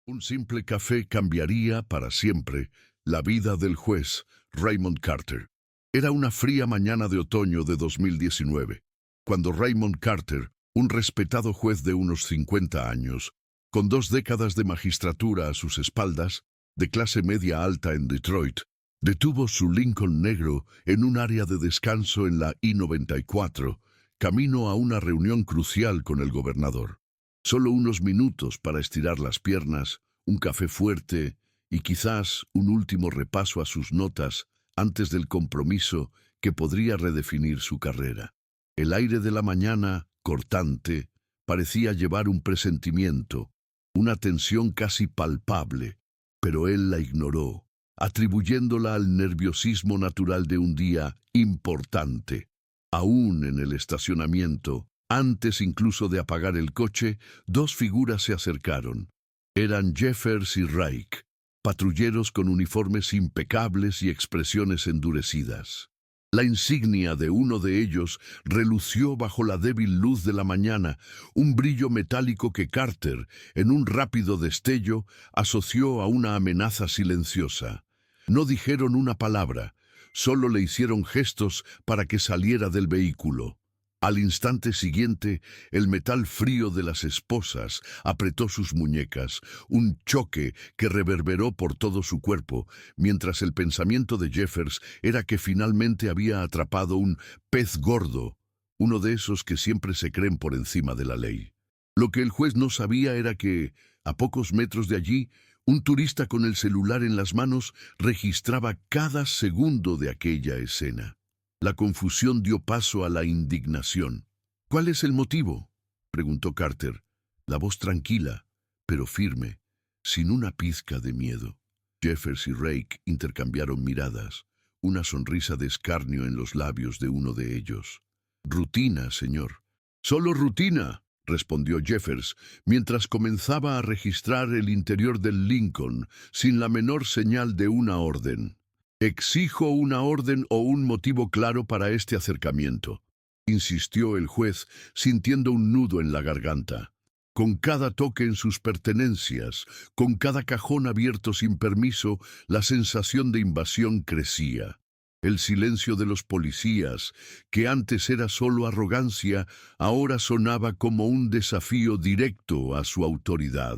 Un simple café cambiaría para siempre la vida del juez Raymond Carter. Era una fría mañana de otoño de 2019, cuando Raymond Carter, un respetado juez de unos 50 años, con 2 décadas de magistratura a sus espaldas, de clase media alta en Detroit, detuvo su Lincoln negro en un área de descanso en la I-94, camino a una reunión crucial con el gobernador. Solo unos minutos para estirar las piernas, un café fuerte y quizás un último repaso a sus notas antes del compromiso que podría redefinir su carrera. El aire de la mañana, cortante, parecía llevar un presentimiento, una tensión casi palpable, pero él la ignoró, atribuyéndola al nerviosismo natural de un día importante. Aún en el estacionamiento, antes incluso de apagar el coche, 2 figuras se acercaron. Eran Jeffers y Reich, patrulleros con uniformes impecables y expresiones endurecidas. La insignia de uno de ellos relució bajo la débil luz de la mañana, un brillo metálico que Carter, en un rápido destello, asoció a una amenaza silenciosa. No dijeron una palabra, solo le hicieron gestos para que saliera del vehículo. Al instante siguiente, el metal frío de las esposas apretó sus muñecas, un choque que reverberó por todo su cuerpo, mientras el pensamiento de Jeffers era que finalmente había atrapado un pez gordo, uno de esos que siempre se creen por encima de la ley. Lo que el juez no sabía era que, a pocos metros de allí, un turista con el celular en las manos registraba cada segundo de aquella escena. La confusión dio paso a la indignación. «¿Cuál es el motivo?», preguntó Carter, la voz tranquila, pero firme, sin una pizca de miedo. Jeffers y Reich intercambiaron miradas, una sonrisa de escarnio en los labios de uno de ellos. «Rutina, señor». «Solo rutina», respondió Jeffers, mientras comenzaba a registrar el interior del Lincoln, sin la menor señal de una orden. «Exijo una orden o un motivo claro para este acercamiento», insistió el juez, sintiendo un nudo en la garganta. Con cada toque en sus pertenencias, con cada cajón abierto sin permiso, la sensación de invasión crecía. El silencio de los policías, que antes era solo arrogancia, ahora sonaba como un desafío directo a su autoridad,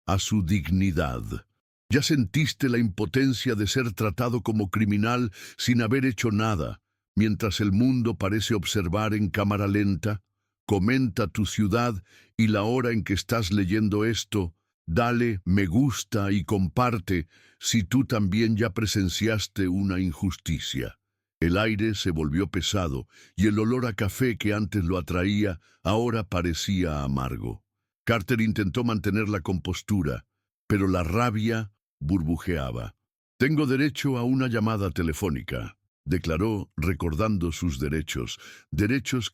a su dignidad. ¿Ya sentiste la impotencia de ser tratado como criminal sin haber hecho nada, mientras el mundo parece observar en cámara lenta? Comenta tu ciudad y la hora en que estás leyendo esto. Dale me gusta y comparte si tú también ya presenciaste una injusticia. El aire se volvió pesado y el olor a café que antes lo atraía ahora parecía amargo. Carter intentó mantener la compostura, pero la rabia burbujeaba. «Tengo derecho a una llamada telefónica», declaró, recordando sus derechos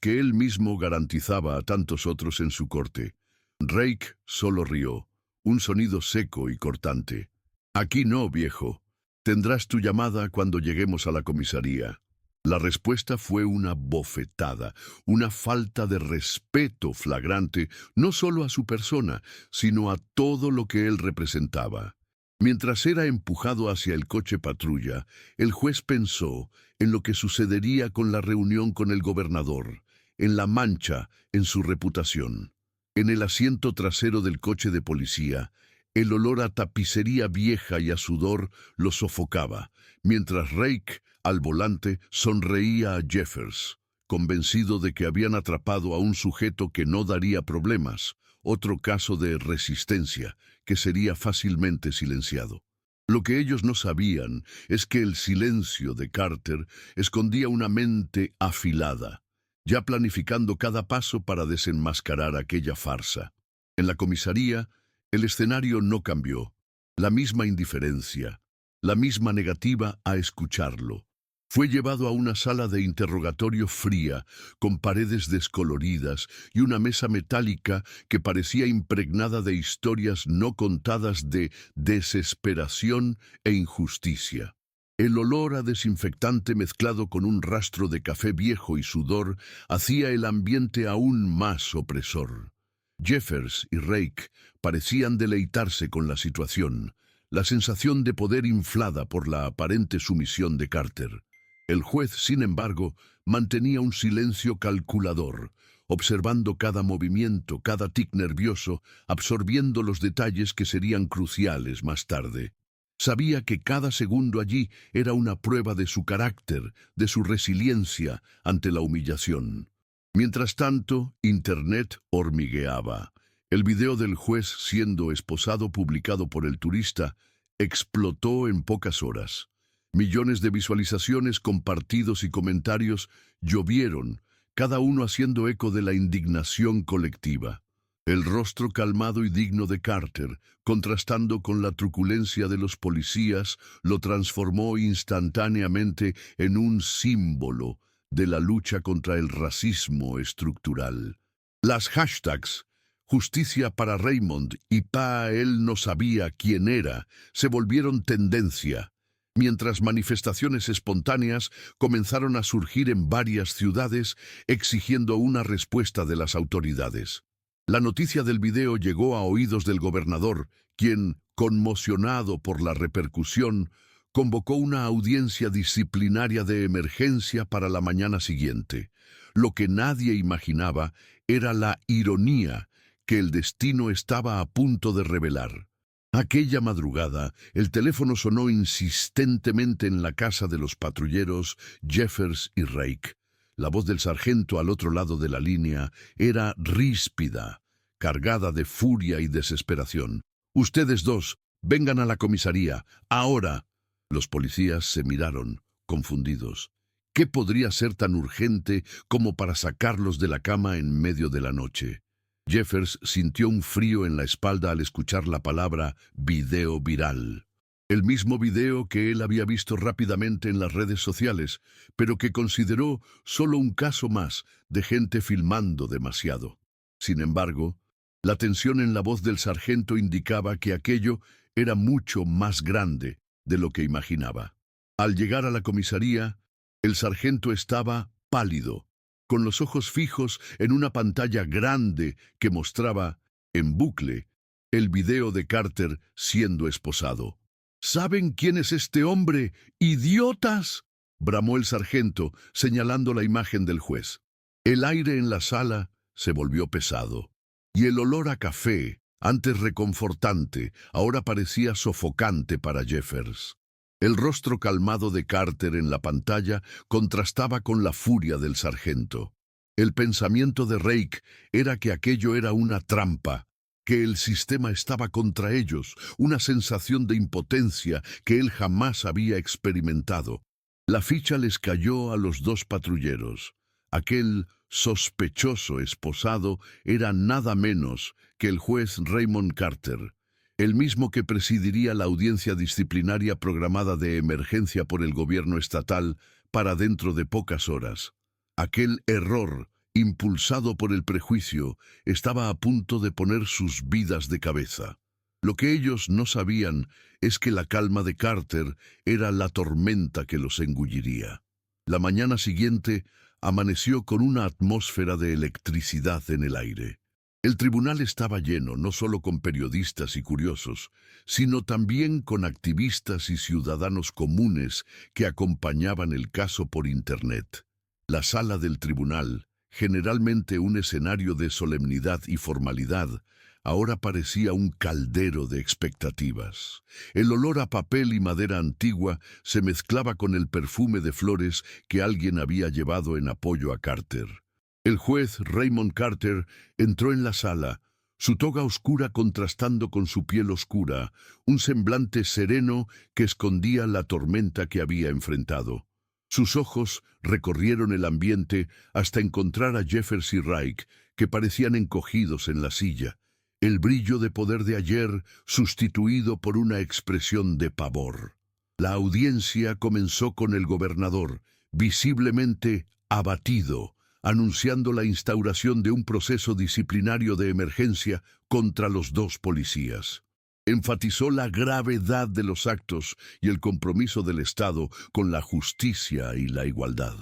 que él mismo garantizaba a tantos otros en su corte. Reich solo rió, un sonido seco y cortante. «Aquí no, viejo. Tendrás tu llamada cuando lleguemos a la comisaría». La respuesta fue una bofetada, una falta de respeto flagrante, no solo a su persona, sino a todo lo que él representaba. Mientras era empujado hacia el coche patrulla, el juez pensó en lo que sucedería con la reunión con el gobernador, en la mancha en su reputación. En el asiento trasero del coche de policía, el olor a tapicería vieja y a sudor lo sofocaba, mientras Reich, al volante, sonreía a Jeffers, convencido de que habían atrapado a un sujeto que no daría problemas, otro caso de resistencia que sería fácilmente silenciado. Lo que ellos no sabían es que el silencio de Carter escondía una mente afilada, ya planificando cada paso para desenmascarar aquella farsa. En la comisaría, el escenario no cambió. La misma indiferencia, la misma negativa a escucharlo. Fue llevado a una sala de interrogatorio fría, con paredes descoloridas y una mesa metálica que parecía impregnada de historias no contadas de desesperación e injusticia. El olor a desinfectante mezclado con un rastro de café viejo y sudor hacía el ambiente aún más opresor. Jeffers y Rake parecían deleitarse con la situación, la sensación de poder inflada por la aparente sumisión de Carter. El juez, sin embargo, mantenía un silencio calculador, observando cada movimiento, cada tic nervioso, absorbiendo los detalles que serían cruciales más tarde. Sabía que cada segundo allí era una prueba de su carácter, de su resiliencia ante la humillación. Mientras tanto, Internet hormigueaba. El video del juez siendo esposado publicado por El Turista explotó en pocas horas. Millones de visualizaciones, compartidos y comentarios llovieron, cada uno haciendo eco de la indignación colectiva. El rostro calmado y digno de Carter, contrastando con la truculencia de los policías, lo transformó instantáneamente en un símbolo de la lucha contra el racismo estructural. Las hashtags Justicia para Raymond y Pa él no sabía quién era se volvieron tendencia, mientras manifestaciones espontáneas comenzaron a surgir en varias ciudades exigiendo una respuesta de las autoridades. La noticia del video llegó a oídos del gobernador, quien, conmocionado por la repercusión, convocó una audiencia disciplinaria de emergencia para la mañana siguiente. Lo que nadie imaginaba era la ironía que el destino estaba a punto de revelar. Aquella madrugada, el teléfono sonó insistentemente en la casa de los patrulleros Jeffers y Rake. La voz del sargento al otro lado de la línea era ríspida, cargada de furia y desesperación. «Ustedes dos, vengan a la comisaría, ahora». Los policías se miraron, confundidos. ¿Qué podría ser tan urgente como para sacarlos de la cama en medio de la noche? Jeffers sintió un frío en la espalda al escuchar la palabra video viral. El mismo video que él había visto rápidamente en las redes sociales, pero que consideró solo un caso más de gente filmando demasiado. Sin embargo, la tensión en la voz del sargento indicaba que aquello era mucho más grande de lo que imaginaba. Al llegar a la comisaría, el sargento estaba pálido, con los ojos fijos en una pantalla grande que mostraba, en bucle, el video de Carter siendo esposado. «¿Saben quién es este hombre, idiotas?», bramó el sargento, señalando la imagen del juez. El aire en la sala se volvió pesado, y el olor a café, antes reconfortante, ahora parecía sofocante para Jeffers. El rostro calmado de Carter en la pantalla contrastaba con la furia del sargento. El pensamiento de Rake era que aquello era una trampa, que el sistema estaba contra ellos, una sensación de impotencia que él jamás había experimentado. La ficha les cayó a los dos patrulleros. Aquel sospechoso esposado era nada menos que el juez Raymond Carter, el mismo que presidiría la audiencia disciplinaria programada de emergencia por el gobierno estatal para dentro de pocas horas. Aquel error, impulsado por el prejuicio, estaba a punto de poner sus vidas de cabeza. Lo que ellos no sabían es que la calma de Carter era la tormenta que los engulliría. La mañana siguiente amaneció con una atmósfera de electricidad en el aire. El tribunal estaba lleno no solo con periodistas y curiosos, sino también con activistas y ciudadanos comunes que acompañaban el caso por Internet. La sala del tribunal, generalmente un escenario de solemnidad y formalidad, ahora parecía un caldero de expectativas. El olor a papel y madera antigua se mezclaba con el perfume de flores que alguien había llevado en apoyo a Carter. El juez Raymond Carter entró en la sala, su toga oscura contrastando con su piel oscura, un semblante sereno que escondía la tormenta que había enfrentado. Sus ojos recorrieron el ambiente hasta encontrar a Jeffers y Rake, que parecían encogidos en la silla, el brillo de poder de ayer sustituido por una expresión de pavor. La audiencia comenzó con el gobernador, visiblemente abatido, anunciando la instauración de un proceso disciplinario de emergencia contra los dos policías. Enfatizó la gravedad de los actos y el compromiso del Estado con la justicia y la igualdad.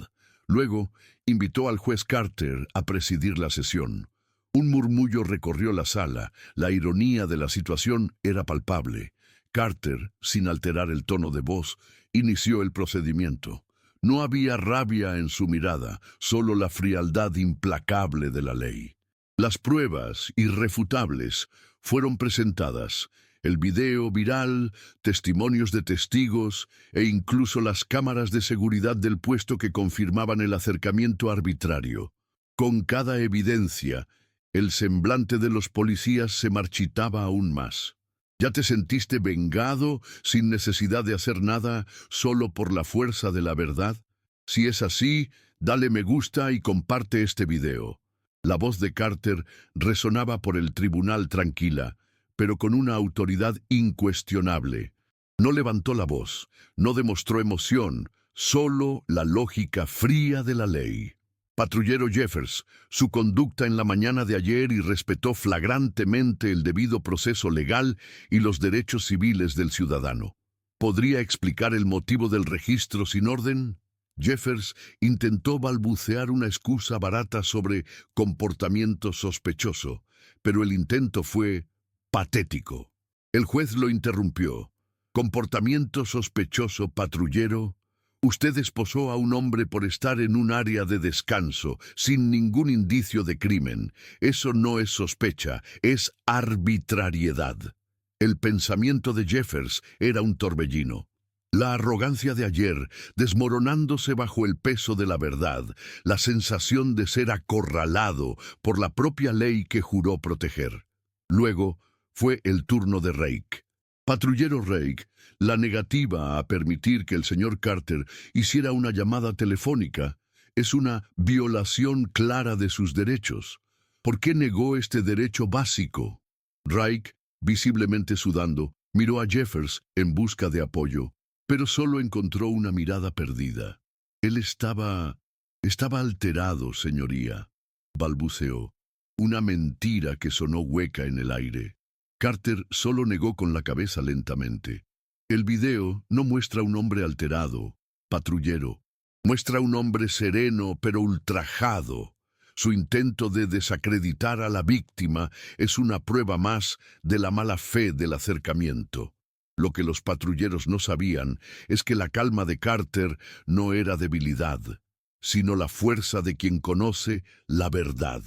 Luego, invitó al juez Carter a presidir la sesión. Un murmullo recorrió la sala. La ironía de la situación era palpable. Carter, sin alterar el tono de voz, inició el procedimiento. No había rabia en su mirada, solo la frialdad implacable de la ley. Las pruebas, irrefutables, fueron presentadas. El video viral, testimonios de testigos e incluso las cámaras de seguridad del puesto que confirmaban el acercamiento arbitrario. Con cada evidencia, el semblante de los policías se marchitaba aún más. ¿Ya te sentiste vengado sin necesidad de hacer nada, solo por la fuerza de la verdad? Si es así, dale me gusta y comparte este video. La voz de Carter resonaba por el tribunal tranquila, pero con una autoridad incuestionable. No levantó la voz, no demostró emoción, solo la lógica fría de la ley. Patrullero Jeffers, su conducta en la mañana de ayer irrespetó flagrantemente el debido proceso legal y los derechos civiles del ciudadano. ¿Podría explicar el motivo del registro sin orden? Jeffers intentó balbucear una excusa barata sobre comportamiento sospechoso, pero el intento fue patético. El juez lo interrumpió. ¿Comportamiento sospechoso, patrullero? Usted esposó a un hombre por estar en un área de descanso, sin ningún indicio de crimen. Eso no es sospecha, es arbitrariedad. El pensamiento de Jeffers era un torbellino. La arrogancia de ayer, desmoronándose bajo el peso de la verdad, la sensación de ser acorralado por la propia ley que juró proteger. Luego fue el turno de Rake. Patrullero Rake, la negativa a permitir que el señor Carter hiciera una llamada telefónica es una violación clara de sus derechos. ¿Por qué negó este derecho básico? Rake, visiblemente sudando, miró a Jeffers en busca de apoyo, pero solo encontró una mirada perdida. Él estaba alterado, señoría, balbuceó. Una mentira que sonó hueca en el aire. Carter solo negó con la cabeza lentamente. El video no muestra un hombre alterado, patrullero. Muestra un hombre sereno pero ultrajado. Su intento de desacreditar a la víctima es una prueba más de la mala fe del acercamiento. Lo que los patrulleros no sabían es que la calma de Carter no era debilidad, sino la fuerza de quien conoce la verdad.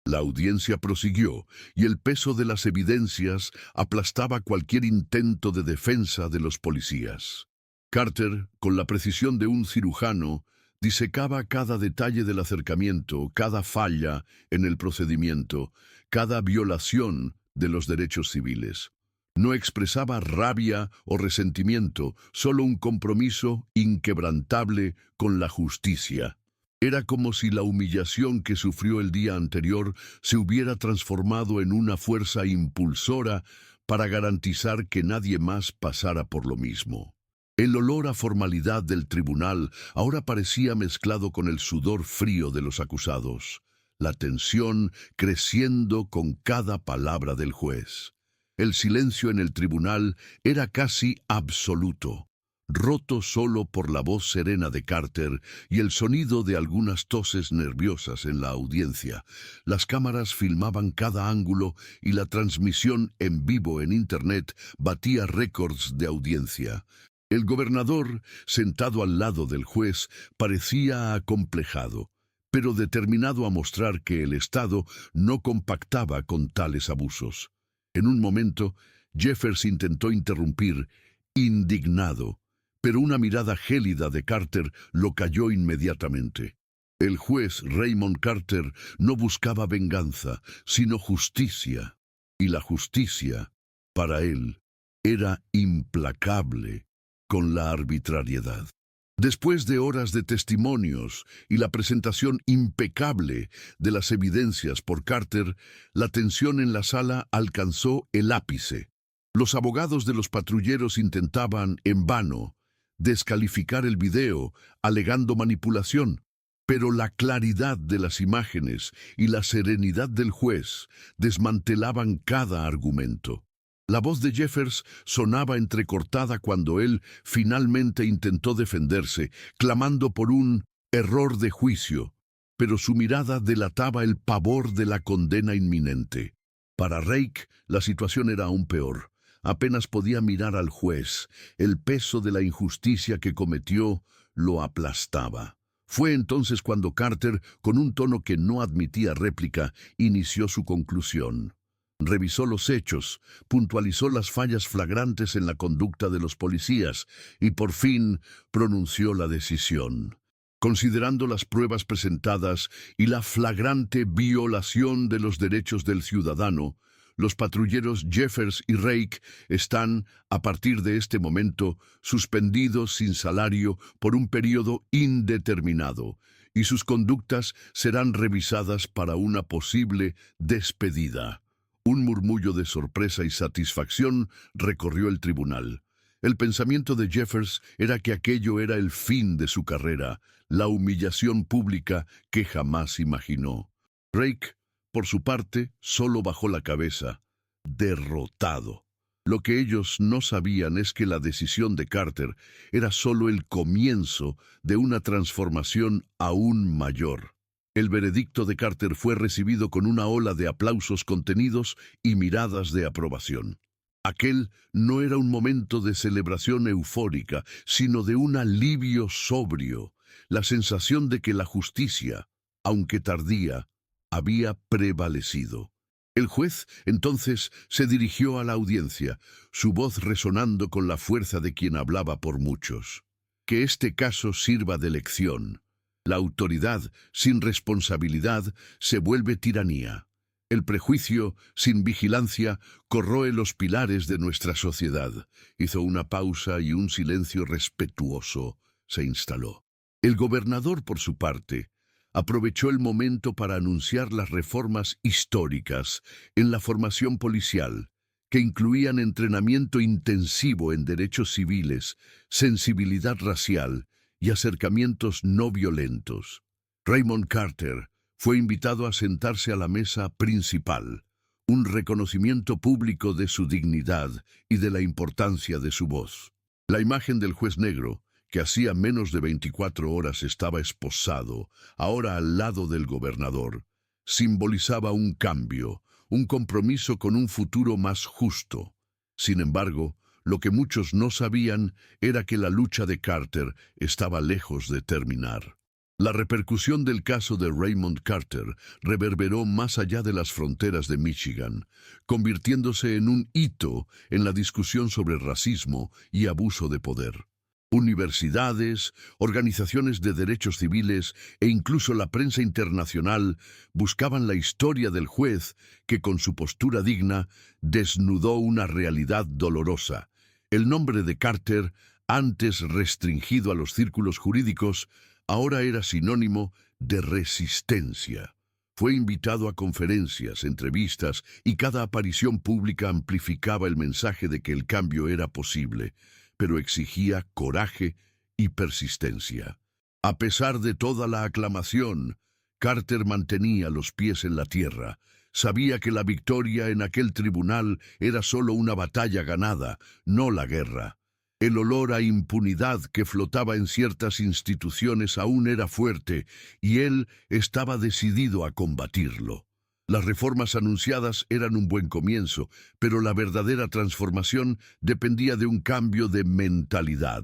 La audiencia prosiguió, y el peso de las evidencias aplastaba cualquier intento de defensa de los policías. Carter, con la precisión de un cirujano, disecaba cada detalle del acercamiento, cada falla en el procedimiento, cada violación de los derechos civiles. No expresaba rabia o resentimiento, solo un compromiso inquebrantable con la justicia. Era como si la humillación que sufrió el día anterior se hubiera transformado en una fuerza impulsora para garantizar que nadie más pasara por lo mismo. El olor a formalidad del tribunal ahora parecía mezclado con el sudor frío de los acusados, la tensión creciendo con cada palabra del juez. El silencio en el tribunal era casi absoluto, roto solo por la voz serena de Carter y el sonido de algunas toses nerviosas en la audiencia. Las cámaras filmaban cada ángulo y la transmisión en vivo en Internet batía récords de audiencia. El gobernador, sentado al lado del juez, parecía acomplejado, pero determinado a mostrar que el Estado no compactaba con tales abusos. En un momento, Jeffers intentó interrumpir, indignado, pero una mirada gélida de Carter lo calló inmediatamente. El juez Raymond Carter no buscaba venganza, sino justicia, y la justicia, para él, era implacable con la arbitrariedad. Después de horas de testimonios y la presentación impecable de las evidencias por Carter, la tensión en la sala alcanzó el ápice. Los abogados de los patrulleros intentaban, en vano, descalificar el video, alegando manipulación, pero la claridad de las imágenes y la serenidad del juez desmantelaban cada argumento. La voz de Jeffers sonaba entrecortada cuando él finalmente intentó defenderse, clamando por un error de juicio. pero su mirada delataba el pavor de la condena inminente. Para Rake, la situación era aún peor. Apenas podía mirar al juez. El peso de la injusticia que cometió lo aplastaba. Fue entonces cuando Carter, con un tono que no admitía réplica, inició su conclusión. Revisó los hechos, puntualizó las fallas flagrantes en la conducta de los policías y por fin pronunció la decisión. Considerando las pruebas presentadas y la flagrante violación de los derechos del ciudadano, los patrulleros Jeffers y Rake están, a partir de este momento, suspendidos sin salario por un periodo indeterminado, y sus conductas serán revisadas para una posible despedida. Un murmullo de sorpresa y satisfacción recorrió el tribunal. El pensamiento de Jeffers era que aquello era el fin de su carrera, la humillación pública que jamás imaginó. Rake, por su parte, solo bajó la cabeza, derrotado. Lo que ellos no sabían es que la decisión de Carter era solo el comienzo de una transformación aún mayor. El veredicto de Carter fue recibido con una ola de aplausos contenidos y miradas de aprobación. Aquel no era un momento de celebración eufórica, sino de un alivio sobrio, la sensación de que la justicia, aunque tardía, había prevalecido. El juez, entonces, se dirigió a la audiencia, su voz resonando con la fuerza de quien hablaba por muchos. Que este caso sirva de lección. La autoridad, sin responsabilidad, se vuelve tiranía. El prejuicio, sin vigilancia, corroe los pilares de nuestra sociedad. Hizo una pausa y un silencio respetuoso se instaló. El gobernador, por su parte, aprovechó el momento para anunciar las reformas históricas en la formación policial, que incluían entrenamiento intensivo en derechos civiles, sensibilidad racial y acercamientos no violentos. Raymond Carter fue invitado a sentarse a la mesa principal, un reconocimiento público de su dignidad y de la importancia de su voz. La imagen del juez negro, que hacía menos de 24 horas estaba esposado, ahora al lado del gobernador, simbolizaba un cambio, un compromiso con un futuro más justo. Sin embargo, lo que muchos no sabían era que la lucha de Carter estaba lejos de terminar. La repercusión del caso de Raymond Carter reverberó más allá de las fronteras de Michigan, convirtiéndose en un hito en la discusión sobre racismo y abuso de poder. Universidades, organizaciones de derechos civiles e incluso la prensa internacional buscaban la historia del juez que, con su postura digna, desnudó una realidad dolorosa. El nombre de Carter, antes restringido a los círculos jurídicos, ahora era sinónimo de resistencia. Fue invitado a conferencias, entrevistas, y cada aparición pública amplificaba el mensaje de que el cambio era posible, pero exigía coraje y persistencia. A pesar de toda la aclamación, Carter mantenía los pies en la tierra. Sabía que la victoria en aquel tribunal era solo una batalla ganada, no la guerra. El olor a impunidad que flotaba en ciertas instituciones aún era fuerte, y él estaba decidido a combatirlo. Las reformas anunciadas eran un buen comienzo, pero la verdadera transformación dependía de un cambio de mentalidad,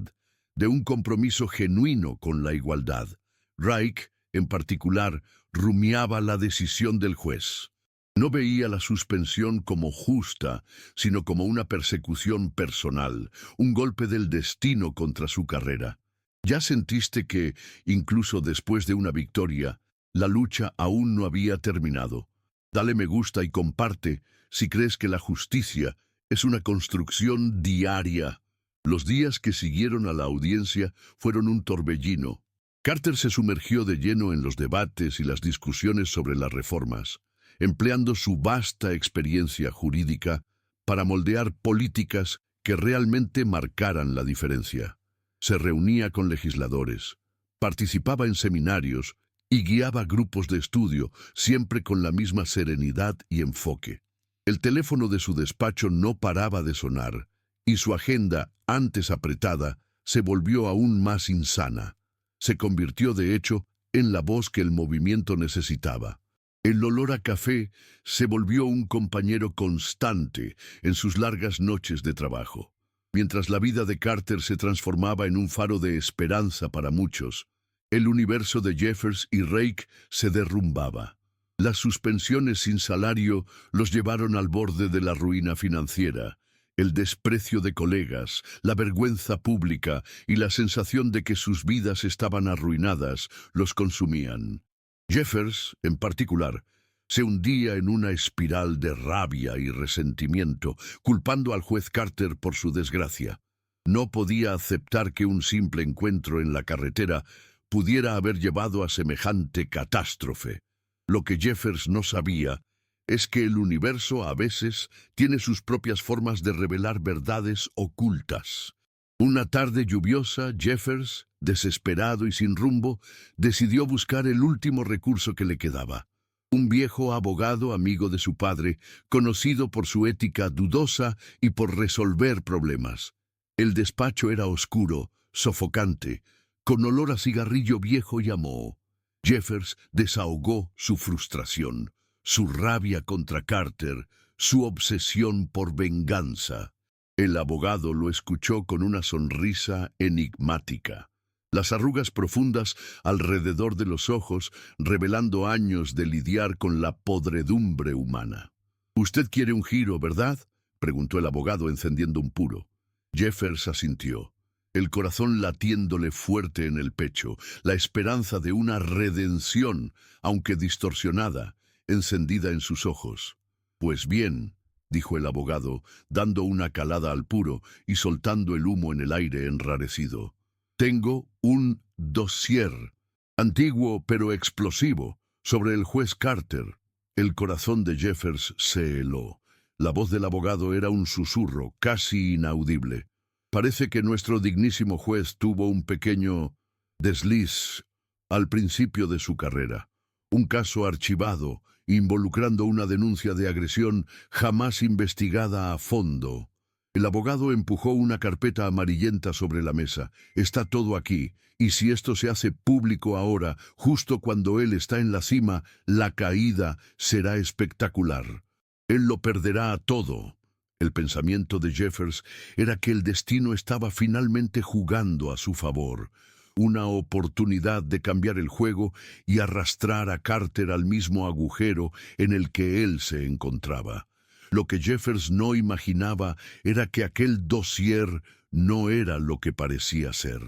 de un compromiso genuino con la igualdad. Rake, en particular, rumiaba la decisión del juez. No veía la suspensión como justa, sino como una persecución personal, un golpe del destino contra su carrera. ¿Ya sentiste que, incluso después de una victoria, la lucha aún no había terminado? Dale me gusta y comparte si crees que la justicia es una construcción diaria. Los días que siguieron a la audiencia fueron un torbellino. Carter se sumergió de lleno en los debates y las discusiones sobre las reformas, empleando su vasta experiencia jurídica para moldear políticas que realmente marcaran la diferencia. Se reunía con legisladores, participaba en seminarios y guiaba grupos de estudio, siempre con la misma serenidad y enfoque. El teléfono de su despacho no paraba de sonar, y su agenda, antes apretada, se volvió aún más insana. Se convirtió, de hecho, en la voz que el movimiento necesitaba. El olor a café se volvió un compañero constante en sus largas noches de trabajo. Mientras la vida de Carter se transformaba en un faro de esperanza para muchos, el universo de Jeffers y Rake se derrumbaba. Las suspensiones sin salario los llevaron al borde de la ruina financiera. El desprecio de colegas, la vergüenza pública y la sensación de que sus vidas estaban arruinadas los consumían. Jeffers, en particular, se hundía en una espiral de rabia y resentimiento, culpando al juez Carter por su desgracia. No podía aceptar que un simple encuentro en la carretera pudiera haber llevado a semejante catástrofe. Lo que Jeffers no sabía es que el universo a veces tiene sus propias formas de revelar verdades ocultas. Una tarde lluviosa, Jeffers, desesperado y sin rumbo, decidió buscar el último recurso que le quedaba. Un viejo abogado amigo de su padre, conocido por su ética dudosa y por resolver problemas. El despacho era oscuro, sofocante, con olor a cigarrillo viejo y a moho. Jeffers desahogó su frustración, su rabia contra Carter, su obsesión por venganza. El abogado lo escuchó con una sonrisa enigmática, las arrugas profundas alrededor de los ojos revelando años de lidiar con la podredumbre humana. «¿Usted quiere un giro, verdad?», preguntó el abogado encendiendo un puro. Jeffers asintió, el corazón latiéndole fuerte en el pecho, la esperanza de una redención, aunque distorsionada, encendida en sus ojos. «Pues bien», dijo el abogado, dando una calada al puro y soltando el humo en el aire enrarecido. «Tengo un dossier, antiguo pero explosivo, sobre el juez Carter». El corazón de Jeffers se heló. La voz del abogado era un susurro, casi inaudible. «Parece que nuestro dignísimo juez tuvo un pequeño desliz al principio de su carrera. Un caso archivado, involucrando una denuncia de agresión jamás investigada a fondo». El abogado empujó una carpeta amarillenta sobre la mesa. «Está todo aquí, y si esto se hace público ahora, justo cuando él está en la cima, la caída será espectacular. Él lo perderá todo». El pensamiento de Jeffers era que el destino estaba finalmente jugando a su favor. Una oportunidad de cambiar el juego y arrastrar a Carter al mismo agujero en el que él se encontraba. Lo que Jeffers no imaginaba era que aquel dossier no era lo que parecía ser.